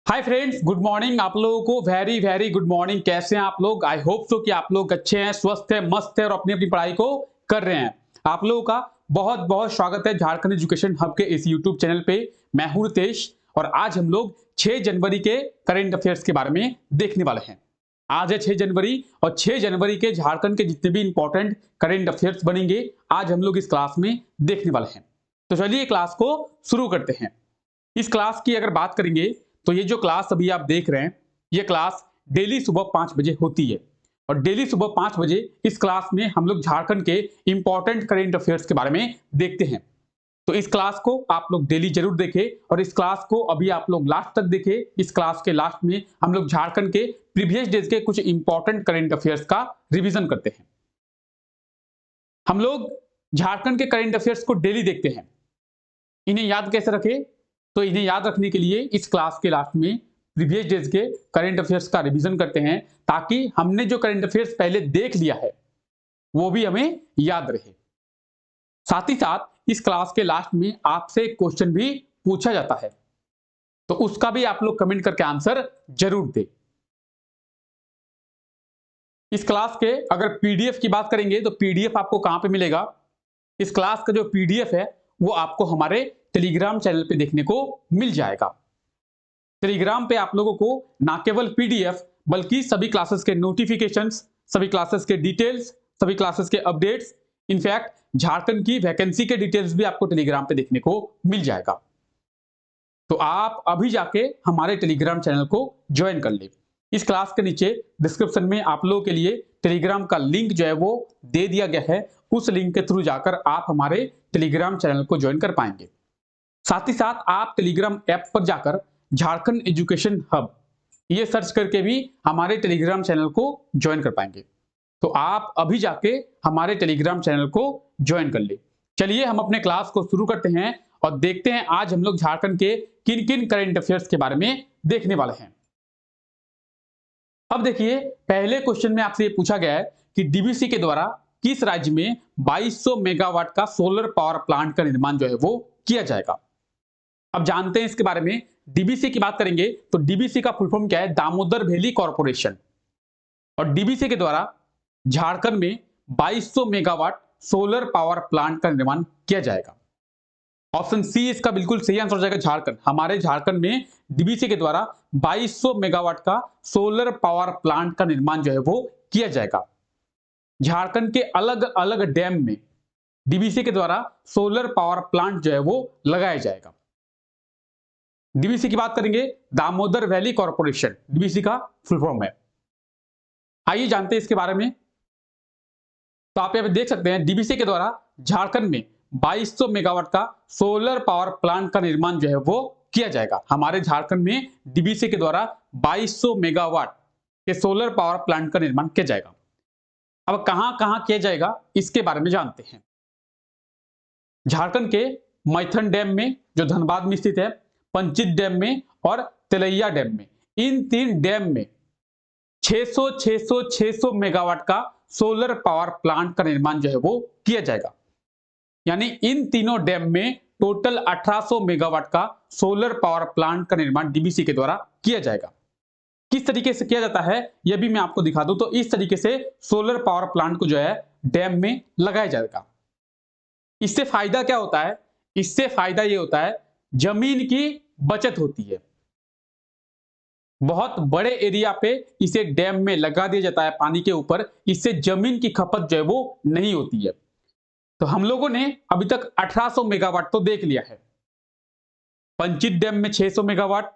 Hi friends, good morning. आप लोगों को वेरी वेरी गुड मॉर्निंग। कैसे हैं आप लोग? आई होप सो कि आप लोग अच्छे हैं, स्वस्थ हैं, मस्त हैं और अपनी अपनी पढ़ाई को कर रहे हैं। आप लोगों का बहुत बहुत स्वागत है झारखंड एजुकेशन हब के इस यूट्यूब चैनल पे। मैं हूं रितेश और आज हम लोग 6 जनवरी के करंट अफेयर्स के बारे में देखने वाले हैं। आज है 6 जनवरी और 6 जनवरी के झारखंड के जितने भी इंपॉर्टेंट करंट अफेयर्स बनेंगे आज हम लोग इस क्लास में देखने वाले हैं। तो चलिए क्लास को शुरू करते हैं। इस क्लास की अगर बात करेंगे तो ये जो क्लास अभी आप देख रहे हैं, ये क्लास डेली सुबह 5 बजे होती है और डेली सुबह 5 बजे इस क्लास में हम लोग झारखंड के इंपॉर्टेंट करेंट अफेयर्स के बारे में देखते हैं। तो इस क्लास को आप लोग डेली जरूर देखें और इस क्लास को अभी आप लोग लास्ट तक देखें। इस क्लास के लास्ट में हम लोग झारखंड के प्रीवियस डेज के कुछ इंपॉर्टेंट करेंट अफेयर्स का रिवीजन करते हैं। हम लोग झारखंड के करेंट अफेयर्स को डेली देखते हैं। इन्हें याद कैसे रखें? तो इन्हें याद रखने के लिए इस क्लास के लास्ट में प्रीवियस डेज के करंट अफेयर्स का रिवीजन करते हैं ताकि हमने जो करंट अफेयर्स पहले देख लिया है वो भी हमें याद रहे। साथ ही साथ इस क्लास के लास्ट में आपसे एक क्वेश्चन भी पूछा जाता है, तो उसका भी आप लोग कमेंट करके आंसर जरूर दें। इस क्लास के अगर पीडीएफ की बात करेंगे तो पीडीएफ आपको कहां पे मिलेगा? इस क्लास का जो पीडीएफ है वो आपको हमारे टेलीग्राम चैनल पे देखने को मिल जाएगा। टेलीग्राम पे आप लोगों को ना केवल पीडीएफ बल्कि सभी क्लासेस के नोटिफिकेशंस, सभी क्लासेस के डिटेल्स, सभी क्लासेस के अपडेट्स, इनफैक्ट झारखंड की वैकेंसी के डिटेल्स भी आपको टेलीग्राम पे देखने को मिल जाएगा। तो आप अभी जाके हमारे टेलीग्राम चैनल को ज्वाइन कर ले। इस क्लास के नीचे डिस्क्रिप्शन में आप लोगों के लिए टेलीग्राम का लिंक जो है वो दे दिया गया है। उस लिंक के थ्रू जाकर आप हमारे टेलीग्राम चैनल को ज्वाइन कर पाएंगे। साथ ही साथ आप टेलीग्राम ऐप पर जाकर झारखंड एजुकेशन हब ये सर्च करके भी हमारे टेलीग्राम चैनल को ज्वाइन कर पाएंगे। तो आप अभी जाके हमारे टेलीग्राम चैनल को ज्वाइन कर ले। चलिए हम अपने क्लास को शुरू करते हैं और देखते हैं आज हम लोग झारखंड के किन किन करंट अफेयर्स के बारे में देखने वाले हैं। अब देखिए, पहले क्वेश्चन में आपसे ये पूछा गया है कि डीवीसी के द्वारा किस राज्य में 2200 मेगावाट का सोलर पावर प्लांट का निर्माण जो है वो किया जाएगा। अब जानते हैं इसके बारे में। डीबीसी की बात करेंगे तो डीबीसी का फुल फॉर्म क्या है? Damodar valley corporation. और डीबीसी के द्वारा झारखंड में 2200 मेगावाट सोलर पावर प्लांट का निर्माण किया जाएगा। ऑप्शन सी इसका बिल्कुल सही आंसर हो जाएगा, झारखंड। हमारे झारखंड में डीबीसी के द्वारा 2200 मेगावाट का सोलर पावर प्लांट का निर्माण जो है वो किया जाएगा। झारखंड के अलग अलग डैम में डीबीसी के द्वारा सोलर पावर प्लांट जो है वो लगाया जाएगा। डीबीसी की बात करेंगे, दामोदर वैली कॉर्पोरेशन डीबीसी का फुल फॉर्म है। आइए जानते हैं इसके बारे में। तो आप यहां पे देख सकते हैं डीबीसी के द्वारा झारखंड में 2200 मेगावाट का सोलर पावर प्लांट का निर्माण जो है वो किया जाएगा। हमारे झारखंड में डीबीसी के द्वारा 2200 मेगावाट के सोलर पावर प्लांट का निर्माण किया जाएगा। अब कहां कहां किया जाएगा इसके बारे में जानते हैं। झारखंड के मैथन डैम में जो धनबाद में स्थित है, पंचित डैम में और तिलैया डैम में, इन 3 डैम में 600 मेगावाट का सोलर पावर प्लांट का निर्माण जो है वो किया जाएगा। यानी इन तीनों डैम में टोटल 1800 मेगावाट का सोलर पावर प्लांट का निर्माण डीबीसी के द्वारा किया जाएगा। किस तरीके से किया जाता है यह भी मैं आपको दिखा दूं। तो इस तरीके से सोलर पावर प्लांट को जो है डैम में लगाया जाएगा। इससे फायदा क्या होता है? इससे फायदा यह होता है जमीन की बचत होती है। बहुत बड़े एरिया पे इसे डैम में लगा दिया जाता है पानी के ऊपर, इससे जमीन की खपत जो है वो नहीं होती है। तो हम लोगों ने अभी तक 1800 मेगावाट तो देख लिया है। पंचित डैम में 600 मेगावाट,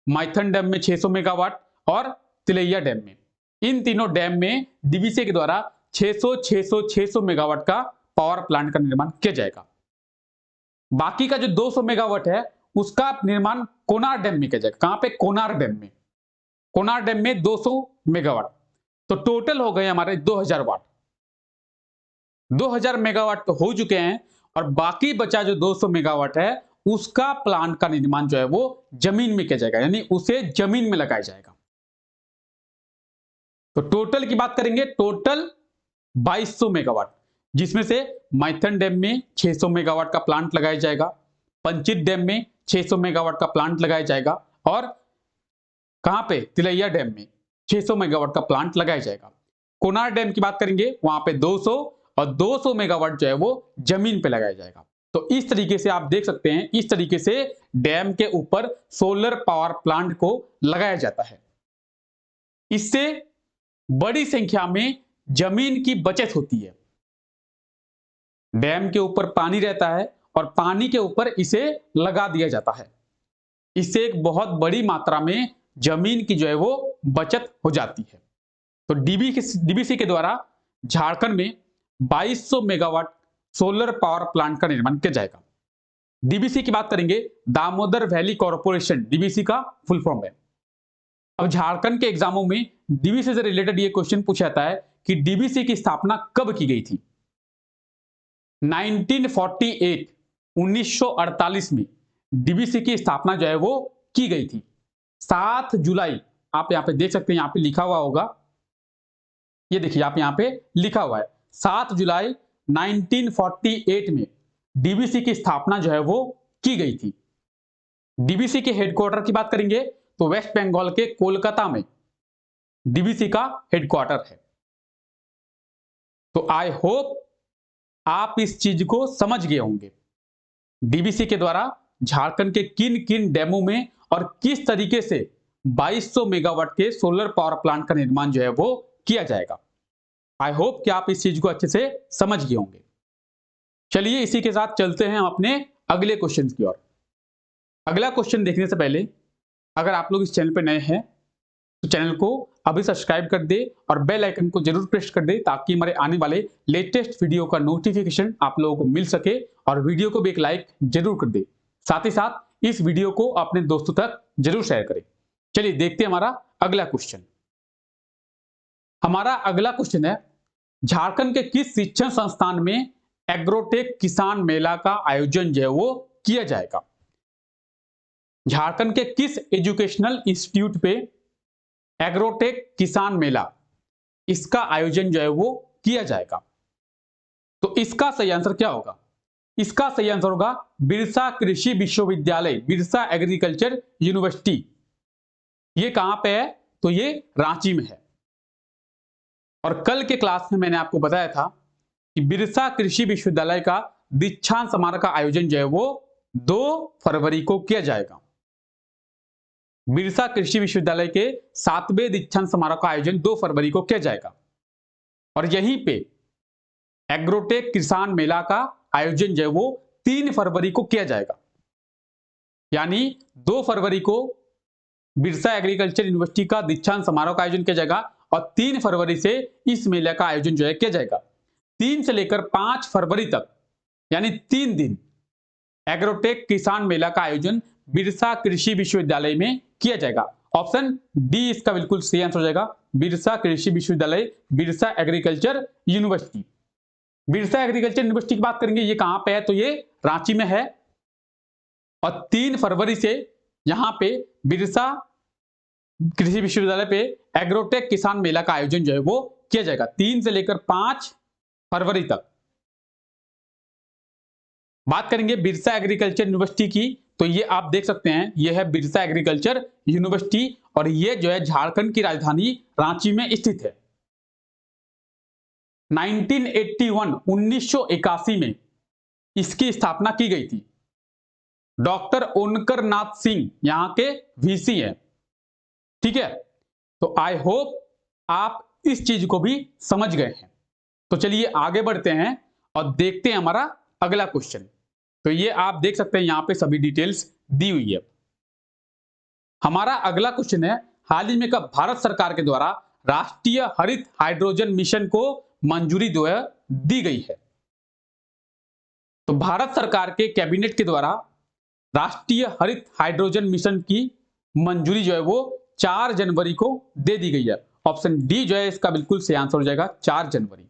माइथन डैम में 600 मेगावाट और तिलैया डैम में, इन तीनों डैम में डीवीसी के द्वारा 600 मेगावाट का पावर प्लांट का निर्माण किया जाएगा। बाकी का जो 200 मेगावाट है उसका निर्माण कोनार डैम में किया जाएगा। कहां पे? कोनार डैम में। कोनार डैम में 200 मेगावाट, तो टोटल हो गए हमारे 2000 वाट। 2000 मेगावाट तो हो चुके हैं और बाकी बचा जो 200 मेगावाट है उसका प्लांट का निर्माण जो है वो जमीन में किया जाएगा, यानी उसे जमीन में लगाया जाएगा। तो टोटल की बात करेंगे, टोटल 2200 मेगावाट, जिसमें से माइथन डैम में 600 मेगावाट का प्लांट लगाया जाएगा, पंचित डैम में 600 मेगावाट का प्लांट लगाया जाएगा और कहां पे? तिलैया डैम में 600 मेगावाट का प्लांट लगाया जाएगा। कोनार डैम की बात करेंगे वहां पे 200 और 200 मेगावाट जो है वो जमीन पे लगाया जाएगा। तो इस तरीके से आप देख सकते हैं, इस तरीके से डैम के ऊपर सोलर पावर प्लांट को लगाया जाता है। इससे बड़ी संख्या में जमीन की बचत होती है। डैम के ऊपर पानी रहता है और पानी के ऊपर इसे लगा दिया जाता है। इससे एक बहुत बड़ी मात्रा में जमीन की जो है वो बचत हो जाती है। तो डीबीसी के द्वारा झारखंड में 2200 मेगावाट सोलर पावर प्लांट का निर्माण किया जाएगा। डीबीसी की बात करेंगे, दामोदर वैली कॉर्पोरेशन, डीबीसी का फुल फॉर्म है। अब झारखंड के एग्जामों में डीबीसी से रिलेटेड ये क्वेश्चन पूछा जाता है कि डीबीसी की स्थापना कब की गई थी? 1948 1948 में डीबीसी की स्थापना जो है वो की गई थी। 7 जुलाई, आप यहां पे देख सकते हैं, यहां पे लिखा हुआ होगा, ये देखिए आप यहां पे लिखा हुआ है 7 जुलाई 1948 में डीबीसी की स्थापना जो है वो की गई थी। डीबीसी के हेडक्वार्टर की बात करेंगे तो वेस्ट बंगाल के कोलकाता में डीबीसी का हेडक्वार्टर है। तो आई होप आप इस चीज को समझ गए होंगे, डीबीसी के द्वारा झारखंड के किन किन डैमों में और किस तरीके से 2200 मेगावाट के सोलर पावर प्लांट का निर्माण जो है वो किया जाएगा। आई होप कि आप इस चीज को अच्छे से समझ गए होंगे। चलिए इसी के साथ चलते हैं हम अपने अगले क्वेश्चन की ओर। अगला क्वेश्चन देखने से पहले अगर आप लोग इस चैनल पर नए हैं तो चैनल को अभी सब्सक्राइब कर दे और बेल आइकन को जरूर प्रेस कर दे ताकि हमारे आने वाले लेटेस्ट वीडियो का नोटिफिकेशन आप लोगों को मिल सके, और वीडियो को भी एक लाइक जरूर कर दे। साथ ही साथ इस वीडियो को अपने दोस्तों तक जरूर शेयर करें। चलिए देखते हैं हमारा अगला क्वेश्चन। हमारा अगला क्वेश्चन है, झारखंड के किस शिक्षण संस्थान में एग्रोटेक किसान मेला का आयोजन जो है वो किया जाएगा? झारखंड के किस एजुकेशनल इंस्टीट्यूट पे एग्रोटेक किसान मेला, इसका आयोजन जो है वो किया जाएगा? तो इसका सही आंसर क्या होगा? इसका सही आंसर होगा बिरसा कृषि विश्वविद्यालय, बिरसा एग्रीकल्चर यूनिवर्सिटी। ये कहां पे है? तो ये रांची में है। और कल के क्लास में मैंने आपको बताया था कि बिरसा कृषि विश्वविद्यालय का दीक्षांत समारोह का आयोजन जो है वो 2 फरवरी को किया जाएगा। बिरसा कृषि विश्वविद्यालय के 7वें दीक्षांत समारोह का आयोजन 2 फरवरी को किया जाएगा। और यहीं पे एग्रोटेक किसान मेला का आयोजन जो है वो 3 फरवरी को किया जाएगा। यानी 2 फरवरी को बिरसा एग्रीकल्चर यूनिवर्सिटी का दीक्षांत समारोह का आयोजन किया जाएगा और 3 फरवरी से इस मेले का आयोजन जो है किया जाएगा। 3 से लेकर 5 फरवरी तक यानी 3 दिन एग्रोटेक किसान मेला का आयोजन बिरसा कृषि विश्वविद्यालय में किया जाएगा। ऑप्शन डी इसका बिल्कुल सही आंसर हो जाएगा, बिरसा कृषि विश्वविद्यालय, Birsa agriculture university. Birsa agriculture university की बात करेंगे, ये कहां पे है? तो ये रांची में है। और 3 फरवरी से यहां पे बिरसा कृषि विश्वविद्यालय पे एग्रोटेक किसान मेला का आयोजन जो है वो किया जाएगा 3 से लेकर 5 फरवरी तक। बात करेंगे बिरसा एग्रीकल्चर यूनिवर्सिटी की, तो ये आप देख सकते हैं, ये है बिरसा एग्रीकल्चर यूनिवर्सिटी और ये जो है झारखंड की राजधानी रांची में स्थित है। 1981 में इसकी स्थापना की गई थी। डॉक्टर ओनकर नाथ सिंह यहां के वीसी हैं। ठीक है, तो आई होप आप इस चीज को भी समझ गए हैं। तो चलिए आगे बढ़ते हैं और देखते हैं हमारा अगला क्वेश्चन। तो ये आप देख सकते हैं यहां पे सभी डिटेल्स दी हुई है। हमारा अगला क्वेश्चन है, हाल ही में कब भारत सरकार के द्वारा राष्ट्रीय हरित हाइड्रोजन मिशन को मंजूरी जो है दी गई है? तो भारत सरकार के कैबिनेट के द्वारा राष्ट्रीय हरित हाइड्रोजन मिशन की मंजूरी जो है वो 4 जनवरी को दे दी गई है। ऑप्शन डी जो है इसका बिल्कुल सही आंसर हो जाएगा, 4 जनवरी।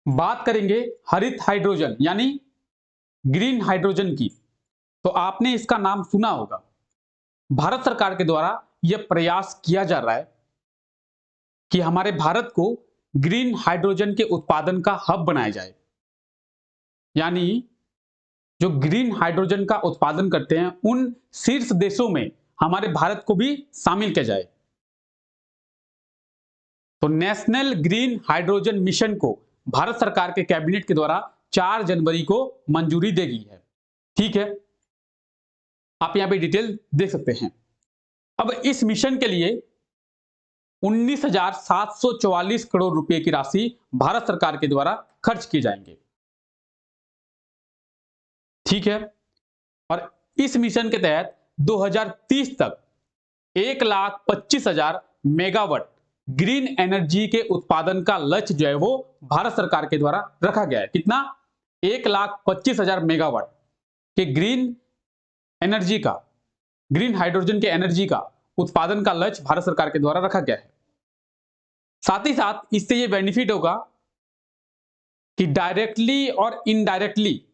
बात करेंगे हरित हाइड्रोजन यानी ग्रीन हाइड्रोजन की, तो आपने इसका नाम सुना होगा। भारत सरकार के द्वारा यह प्रयास किया जा रहा है कि हमारे भारत को ग्रीन हाइड्रोजन के उत्पादन का हब बनाया जाए। यानी जो ग्रीन हाइड्रोजन का उत्पादन करते हैं उन शीर्ष देशों में हमारे भारत को भी शामिल किया जाए। तो नेशनल ग्रीन हाइड्रोजन मिशन को भारत सरकार के कैबिनेट के द्वारा 4 जनवरी को मंजूरी दे गई है। ठीक है, आप यहां पे डिटेल देख सकते हैं। अब इस मिशन के लिए 19,744 करोड़ रुपए की राशि भारत सरकार के द्वारा खर्च किए जाएंगे। ठीक है, और इस मिशन के तहत 2030 तक 1,25,000 मेगावाट ग्रीन एनर्जी के उत्पादन का लक्ष्य जो है वो भारत सरकार के द्वारा रखा गया है। कितना? 1,25,000 मेगावाट के ग्रीन एनर्जी का, ग्रीन हाइड्रोजन के एनर्जी का उत्पादन का लक्ष्य भारत सरकार के द्वारा रखा गया है। साथ ही साथ इससे ये बेनिफिट होगा कि डायरेक्टली और इनडायरेक्टली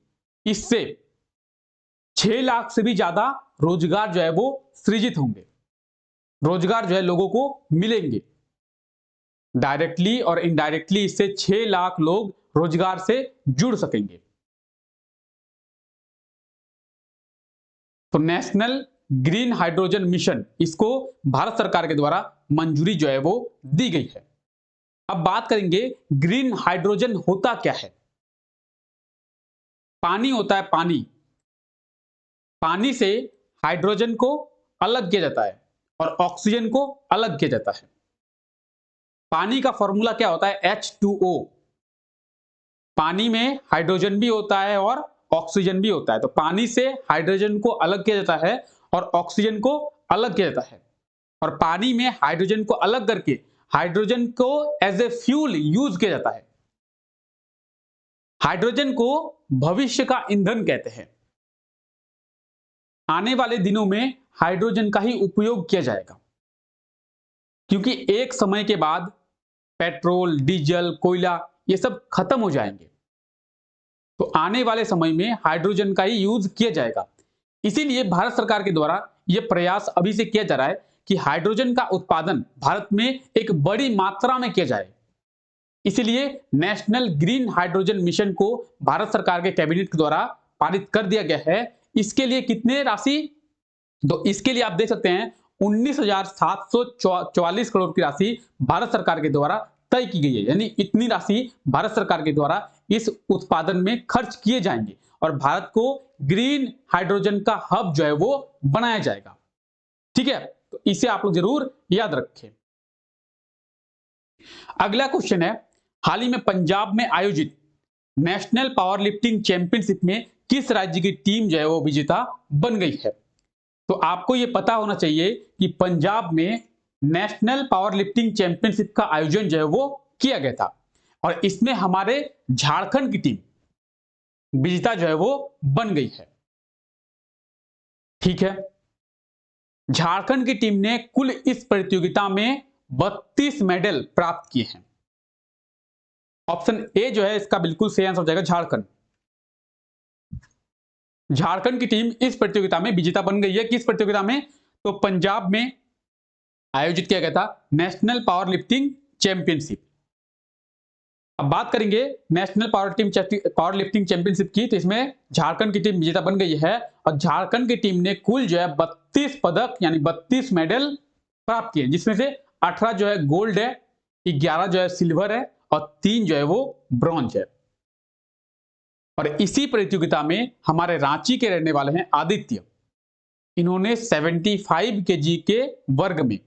इससे 6 लाख से भी ज्यादा रोजगार जो है वो सृजित होंगे, रोजगार जो है लोगों को मिलेंगे। डायरेक्टली और इनडायरेक्टली इससे 6 लाख लोग रोजगार से जुड़ सकेंगे। तो नेशनल ग्रीन हाइड्रोजन मिशन, इसको भारत सरकार के द्वारा मंजूरी जो है वो दी गई है। अब बात करेंगे ग्रीन हाइड्रोजन होता क्या है। पानी होता है, पानी। पानी से हाइड्रोजन को अलग किया जाता है और ऑक्सीजन को अलग किया जाता है। पानी का फॉर्मूला क्या होता है? H2O। पानी में हाइड्रोजन भी होता है और ऑक्सीजन भी होता है। तो पानी से हाइड्रोजन को अलग किया जाता है और ऑक्सीजन को अलग किया जाता है, और पानी में हाइड्रोजन को अलग करके हाइड्रोजन को एज ए फ्यूल यूज किया जाता है। हाइड्रोजन को भविष्य का ईंधन कहते हैं। आने वाले दिनों में हाइड्रोजन का ही उपयोग किया जाएगा, क्योंकि एक समय के बाद पेट्रोल, डीजल, कोयला ये सब खत्म हो जाएंगे। तो आने वाले समय में हाइड्रोजन का ही यूज किया जाएगा। इसीलिए भारत सरकार के द्वारा यह प्रयास अभी से किया जा रहा है कि हाइड्रोजन का उत्पादन भारत में एक बड़ी मात्रा में किया जाए। इसीलिए नेशनल ग्रीन हाइड्रोजन मिशन को भारत सरकार के कैबिनेट के द्वारा पारित कर दिया गया है। इसके लिए कितने राशि? तो इसके लिए आप देख सकते हैं 19,744 करोड़ की राशि भारत सरकार के द्वारा तय की गई है। यानी इतनी राशि भारत सरकार के द्वारा इस उत्पादन में खर्च किए जाएंगे और भारत को ग्रीन हाइड्रोजन का हब जो है वो बनाया जाएगा। ठीक है, तो इसे आप लोग जरूर याद रखें। अगला क्वेश्चन है, हाल ही में पंजाब में आयोजित नेशनल पावर लिफ्टिंग चैंपियनशिप में किस राज्य की टीम जो है वो विजेता बन गई है? तो आपको यह पता होना चाहिए कि पंजाब में नेशनल पावर लिफ्टिंग चैंपियनशिप का आयोजन जो है वो किया गया था और इसमें हमारे झारखंड की टीम विजेता जो है वो बन गई है। ठीक है, झारखंड की टीम ने कुल इस प्रतियोगिता में 32 मेडल प्राप्त किए हैं। ऑप्शन ए जो है इसका बिल्कुल सही आंसर हो जाएगा, झारखंड। झारखंड की टीम इस प्रतियोगिता में विजेता बन गई है। किस प्रतियोगिता में? तो पंजाब में आयोजित किया गया था नेशनल पावर लिफ्टिंग चैंपियनशिप। अब बात करेंगे नेशनल पावर लिफ्टिंग चैंपियनशिप की, तो इसमें झारखंड की टीम विजेता बन गई है और झारखंड की टीम ने कुल जो है 32 पदक यानी 32 मेडल प्राप्त किए, जिसमें से 18 जो है गोल्ड है, 11 जो है सिल्वर है और 3 जो है वो ब्रॉन्ज है। और इसी प्रतियोगिता में हमारे रांची के रहने वाले हैं आदित्य, इन्होंने 75 केजी के वर्ग में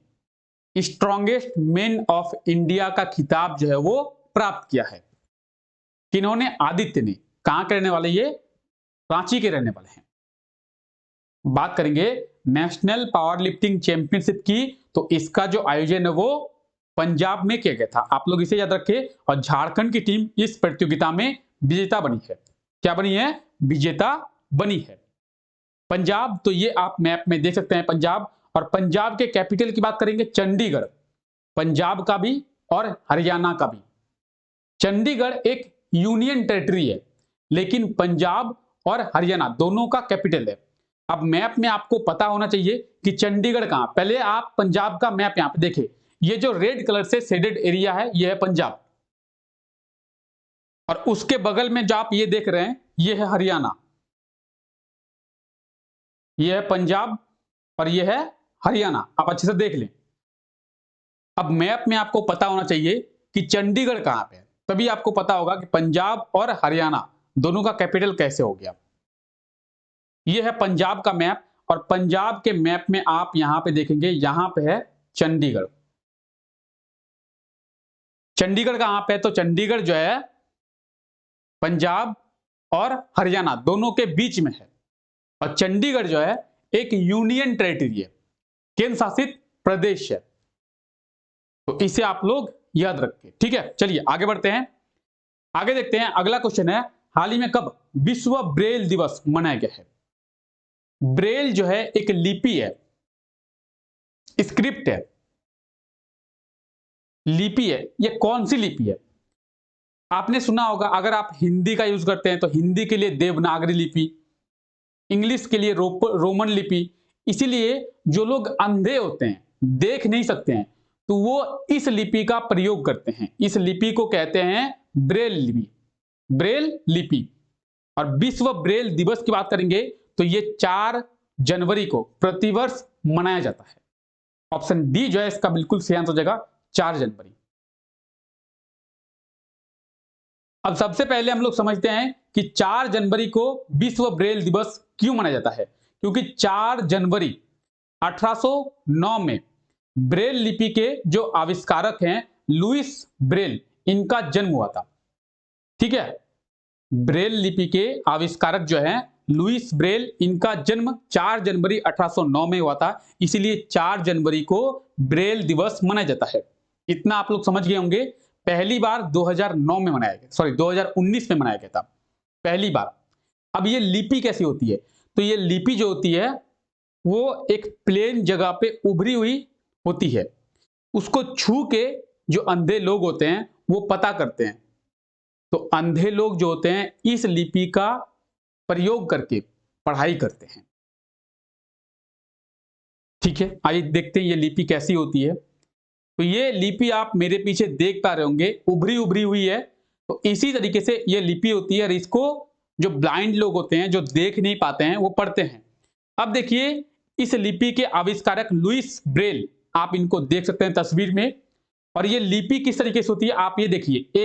स्ट्रॉन्गेस्ट मेन ऑफ इंडिया का खिताब जो है वो प्राप्त किया है। किन्होंने? आदित्य ने। कहां के रहने वाले? ये रांची के रहने वाले हैं। बात करेंगे नेशनल पावर लिफ्टिंग चैंपियनशिप की, तो इसका जो आयोजन है वो पंजाब में किया गया था। आप लोग इसे याद रखें। और झारखंड की टीम इस प्रतियोगिता में विजेता बनी है। क्या बनी है? विजेता बनी है। पंजाब, तो ये आप मैप में देख सकते हैं पंजाब। और पंजाब के कैपिटल की बात करेंगे चंडीगढ़, पंजाब का भी और हरियाणा का भी। चंडीगढ़ एक यूनियन टेरिटरी है, लेकिन पंजाब और हरियाणा दोनों का कैपिटल है। अब मैप में आपको पता होना चाहिए कि चंडीगढ़ कहां। पहले आप पंजाब का मैप यहां पे देखें, ये जो रेड कलर से शेडेड एरिया है ये है पंजाब, और उसके बगल में जो आप ये देख रहे हैं ये है हरियाणा। ये है पंजाब और ये है हरियाणा। आप अच्छे से देख लें। अब मैप में आपको पता होना चाहिए कि चंडीगढ़ कहां पे है, तभी आपको पता होगा कि पंजाब और हरियाणा दोनों का कैपिटल कैसे हो गया। ये है पंजाब का मैप और पंजाब के मैप में आप यहां पे देखेंगे, यहां पे है चंडीगढ़। चंडीगढ़ कहां पे है? तो चंडीगढ़ जो है पंजाब और हरियाणा दोनों के बीच में है और चंडीगढ़ जो है एक यूनियन टेरिटरी है, केंद्र शासित प्रदेश है। तो इसे आप लोग याद रखें, ठीक है। चलिए आगे बढ़ते हैं। आगे देखते हैं, अगला क्वेश्चन है, हाल ही में कब विश्व ब्रेल दिवस मनाया गया है? ब्रेल जो है एक लिपि है, स्क्रिप्ट है, लिपि है। ये कौन सी लिपि है? आपने सुना होगा, अगर आप हिंदी का यूज करते हैं तो हिंदी के लिए देवनागरी लिपि, इंग्लिश के लिए रोमन लिपि। इसीलिए जो लोग अंधे होते हैं, देख नहीं सकते हैं, तो वो इस लिपि का प्रयोग करते हैं। इस लिपि को कहते हैं ब्रेल लिपि, ब्रेल लिपि। और विश्व ब्रेल दिवस की बात करेंगे तो ये 4 जनवरी को प्रतिवर्ष मनाया जाता है। ऑप्शन डी जो है इसका बिल्कुल सही आंसर हो जाएगा, 4 जनवरी। अब सबसे पहले हम लोग समझते हैं कि 4 जनवरी को विश्व ब्रेल दिवस क्यों मनाया जाता है। क्योंकि 4 जनवरी 1809 में ब्रेल लिपि के जो आविष्कारक हैं लुईस ब्रेल, इनका जन्म हुआ था। ठीक है, ब्रेल लिपि के आविष्कारक जो हैं लुईस ब्रेल, इनका जन्म 4 जनवरी 1809 में हुआ था। इसीलिए 4 जनवरी को ब्रेल दिवस मनाया जाता है। इतना आप लोग समझ गए होंगे। पहली बार 2009 में मनाया गया, सॉरी 2019 में मनाया गया था पहली बार। अब ये लिपि कैसी होती है? तो ये लिपि जो होती है वो एक प्लेन जगह पे उभरी हुई होती है। उसको छू के जो अंधे लोग होते हैं वो पता करते हैं। तो अंधे लोग जो होते हैं इस लिपि का प्रयोग करके पढ़ाई करते हैं। ठीक है, आइए देखते हैं ये लिपि कैसी होती है। तो ये लिपि आप मेरे पीछे देख पा रहे होंगे, उभरी उभरी हुई है। तो इसी तरीके से ये लिपि होती है और इसको जो ब्लाइंड लोग होते हैं, जो देख नहीं पाते हैं, वो पढ़ते हैं। अब देखिए, इस लिपि के आविष्कारक लुईस ब्रेल, आप इनको देख सकते हैं तस्वीर में। और ये लिपि किस तरीके से होती है आप ये देखिए,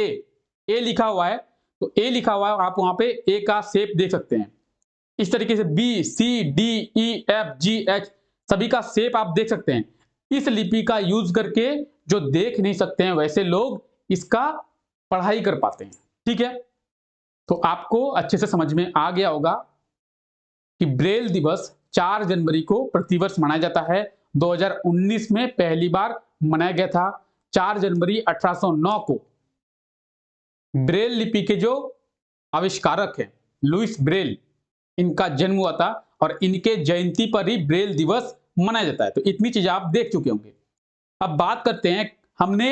ए लिखा हुआ है। तो ए लिखा हुआ है, आप वहां पे ए का शेप देख सकते हैं। इस तरीके से बी, सी, डी, ई, एफ, जी, एच सभी का शेप आप देख सकते हैं। इस लिपि का यूज करके जो देख नहीं सकते हैं वैसे लोग इसका पढ़ाई कर पाते हैं। ठीक है, तो आपको अच्छे से समझ में आ गया होगा कि ब्रेल दिवस 4 जनवरी को प्रतिवर्ष मनाया जाता है। 2019 में पहली बार मनाया गया था। 4 जनवरी 1809 को ब्रेल लिपि के जो आविष्कारक हैं लुईस ब्रेल, इनका जन्म हुआ था और इनके जयंती पर ही ब्रेल दिवस मनाया जाता है। तो इतनी चीजें आप देख चुके होंगे। अब बात करते हैं हमने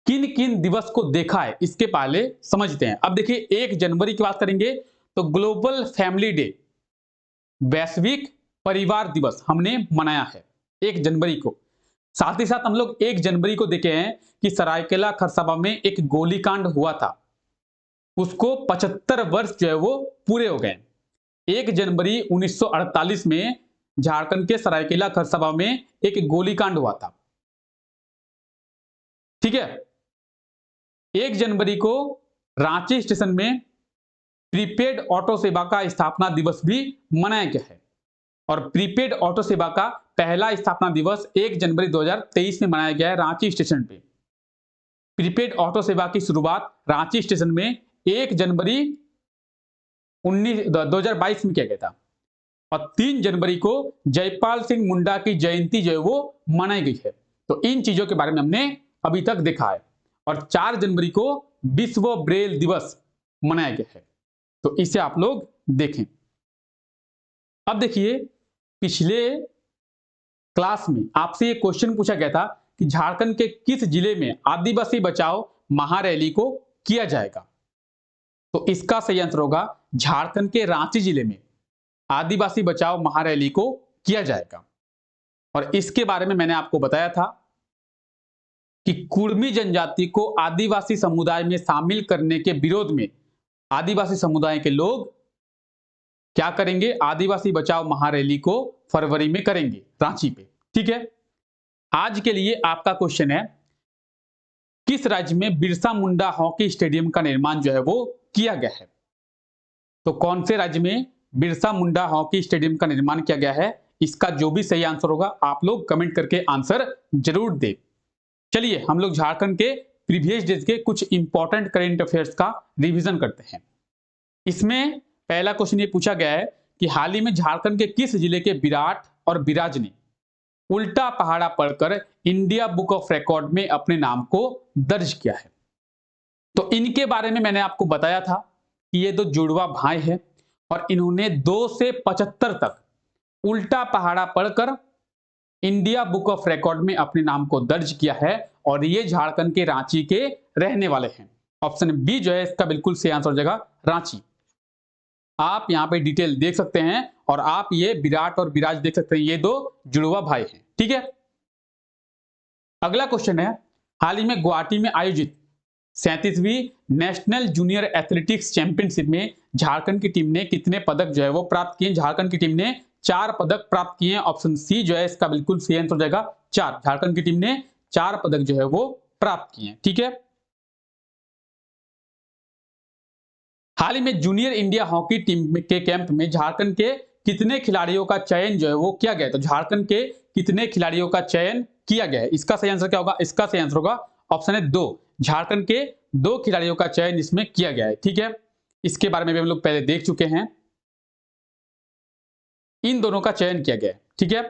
किन किन दिवस को देखा है, इसके पहले समझते हैं। अब देखिए 1 जनवरी की बात करेंगे तो ग्लोबल फैमिली डे, वैश्विक परिवार दिवस हमने मनाया है 1 जनवरी को। साथ ही साथ हम लोग 1 जनवरी को देखे हैं कि सरायकेला खरसावां में एक गोलीकांड हुआ था, उसको 75 वर्ष जो है वो पूरे हो गए। 1 जनवरी 1948 में झारखंड के सरायकेला खरसावां में एक गोलीकांड हुआ था। ठीक है, 1 जनवरी को रांची स्टेशन में प्रीपेड ऑटो सेवा का स्थापना दिवस भी मनाया गया है। और प्रीपेड ऑटो सेवा का पहला स्थापना दिवस 1 जनवरी 2023 में मनाया गया है रांची स्टेशन पे। प्रीपेड ऑटो सेवा की शुरुआत रांची स्टेशन में 1 जनवरी 2022 में किया गया था और 3 जनवरी को जयपाल सिंह मुंडा की जयंती जो है वो मनाई गई है। तो इन चीजों के बारे में हमने अभी तक देखा है। और 4 जनवरी को विश्व ब्रेल दिवस मनाया गया है। तो इसे आप लोग देखें। अब देखिए, पिछले क्लास में आपसे ये क्वेश्चन पूछा गया था कि झारखंड के किस जिले में आदिवासी बचाओ महारैली को किया जाएगा। तो इसका सही आंसर होगा झारखंड के रांची जिले में आदिवासी बचाओ महारैली को किया जाएगा। और इसके बारे में मैंने आपको बताया था कि कुर्मी जनजाति को आदिवासी समुदाय में शामिल करने के विरोध में आदिवासी समुदाय के लोग क्या करेंगे, आदिवासी बचाओ महारैली को फरवरी में करेंगे रांची पे। ठीक है, आज के लिए आपका क्वेश्चन है, किस राज्य में बिरसा मुंडा हॉकी स्टेडियम का निर्माण जो है वो किया गया है? तो कौन से राज्य में बिरसा मुंडा हॉकी स्टेडियम का निर्माण किया गया है? इसका जो भी सही आंसर होगा आप लोग कमेंट करके आंसर जरूर दे। चलिए हम लोग झारखंड के प्रीवियस डेज के कुछ इंपॉर्टेंट करेंट अफेयर्स का रिवीजन करते हैं। इसमें पहला क्वेश्चन ये पूछा गया है कि हाल ही में झारखंड के किस जिले के विराट और विराज ने उल्टा पहाड़ा पढ़कर इंडिया बुक ऑफ रिकॉर्ड में अपने नाम को दर्ज किया है? तो इनके बारे में मैंने आपको बताया था कि ये दो जुड़वा भाई हैं और इन्होंने 2 से 75 तक उल्टा पहाड़ा पढ़कर इंडिया बुक ऑफ रिकॉर्ड में अपने नाम को दर्ज किया है और ये झारखंड के रांची के रहने वाले हैं। ऑप्शन बी जो है इसका बिल्कुल सही आंसर हो जाएगा, रांची। आप यहां पे डिटेल देख सकते हैं और आप ये विराट और विराज देख सकते हैं, ये दो जुड़वा भाई हैं। ठीक है, अगला क्वेश्चन है, हाल ही में गुवाहाटी में आयोजित 37वीं नेशनल जूनियर एथलेटिक्स चैंपियनशिप में झारखंड की टीम ने कितने पदक जो है वो प्राप्त किए? झारखंड की टीम ने 4 पदक प्राप्त किए हैं। ऑप्शन सी जो है इसका बिल्कुल सही आंसर हो जाएगा, 4। झारखंड की टीम ने 4 पदक जो है वो प्राप्त किए हैं। ठीक है, हाल ही में जूनियर इंडिया हॉकी टीम के कैंप में झारखंड के कितने खिलाड़ियों का चयन जो है वो किया गया? तो झारखंड के कितने खिलाड़ियों का चयन किया गया है? इसका सही आंसर क्या होगा? इसका सही आंसर होगा ऑप्शन है 2। झारखंड के 2 खिलाड़ियों का चयन इसमें किया गया है। ठीक है, इसके बारे में भी हम लोग पहले देख चुके हैं, इन दोनों का चयन किया गया है। ठीक है,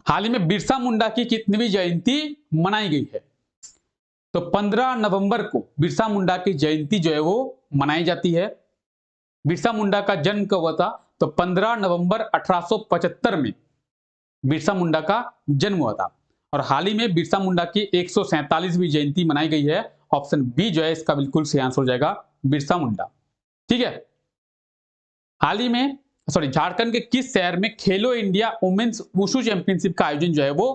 हाल ही में बिरसा मुंडा की कितनीवीं जयंती मनाई गई है? तो 15 नवंबर को बिरसा मुंडा की जयंती जो है वो मनाई जाती है। बिरसा मुंडा का जन्म कब हुआ था? तो 15 नवंबर 1875 में बिरसा मुंडा का जन्म हुआ था और हाल ही में बिरसा मुंडा की 147वीं जयंती मनाई गई है। ऑप्शन बी जो है इसका बिल्कुल सही आंसर हो जाएगा, बिरसा मुंडा। ठीक है, हाल ही में झारखंड के किस शहर में खेलो इंडिया वुमेन्स वुशु चैंपियनशिप का आयोजन जो है वो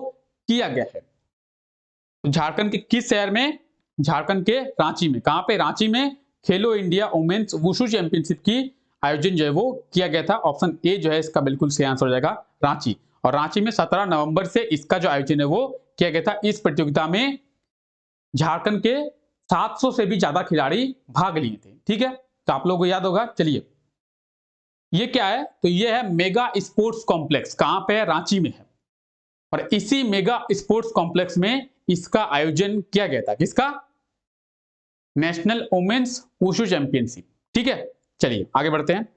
किया गया है? तो झारखंड के किस शहर में? झारखंड के रांची में। कहां पे? रांची में खेलो इंडिया वुमेन्स वुशु चैंपियनशिप की आयोजन जो है वो किया गया था। ऑप्शन ए जो है इसका बिल्कुल सही आंसर हो जाएगा, रांची। और रांची में 17 नवंबर से इसका जो आयोजन है वो किया गया था। इस प्रतियोगिता में झारखंड के 700 से भी ज्यादा खिलाड़ी भाग लिए थे। ठीक है, तो आप लोगों को याद होगा। चलिए, ये क्या है? तो ये है मेगा स्पोर्ट्स कॉम्प्लेक्स। कहां पे है? रांची में है और इसी मेगा स्पोर्ट्स कॉम्प्लेक्स में इसका आयोजन किया गया था। किसका? National women's wushu championship. ठीक है, चलिए आगे बढ़ते हैं।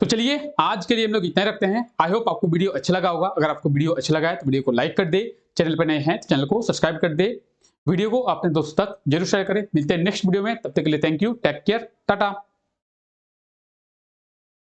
तो चलिए आज के लिए हम लोग इतना रखते हैं। आई होप आपको वीडियो अच्छा लगा होगा। अगर आपको वीडियो अच्छा लगा है तो वीडियो को लाइक कर दे, चैनल पर नए हैं तो चैनल को सब्सक्राइब कर दे, वीडियो को अपने दोस्तों तक जरूर शेयर करें। मिलते हैं नेक्स्ट वीडियो में, तब तक के लिए thank you, take care, Tata.